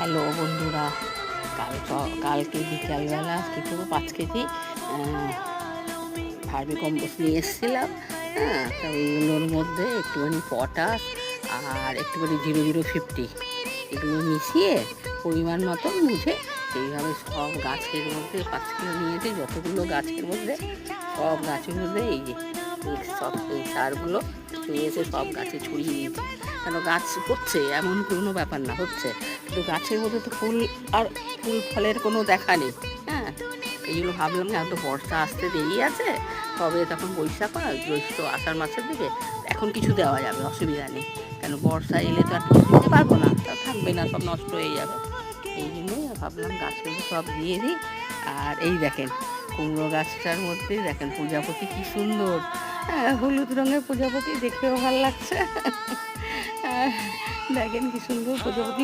Hello বন্ধুরা, কালকে বিকালবেলা কিছু 5 কেজি ভার্মি কম্পোস্ট নিয়ে এসেছিলাম। হ্যাঁ, তো ওইগুলোর মধ্যে একটুখানি পটাশ আর একটুখানি 0050 এগুলো মিশিয়ে পরিমাণ মতো মুছে সেইভাবে সব গাছের মধ্যে 5 কিলো নিয়েছি। যতগুলো গাছের মধ্যে সব গাছের মধ্যে এই সারগুলো নিয়ে এসে সব গাছে ছড়িয়ে দিয়েছি। কেন গাছ হচ্ছে এমন কোনো ব্যাপার না, হচ্ছে কিন্তু গাছের মধ্যে তো ফুল আর ফুল ফলের কোনো দেখা নেই। হ্যাঁ, এইগুলো ভাবলাম না, তো বর্ষা আসতে দেরি আছে, তবে তখন বৈশাখ হয়, জ্যৈষ্ঠ আষাঢ় মাসের দিকে এখন কিছু দেওয়া যাবে, অসুবিধা নেই। কেন বর্ষা এলে তো আর কিছু দিতে পারবো না, তা থাকবে না, সব নষ্ট হয়ে যাবে। এই জন্যই ভাবলাম গাছগুলো সব দিয়ে দিই। আর এই দেখেন কুমড়ো গাছটার মধ্যে দেখেন প্রজাপতি কি সুন্দর, হলুদ রঙের প্রজাপতি, দেখেও ভালো লাগছে। দেখেন কি সুন্দর প্রজাপতি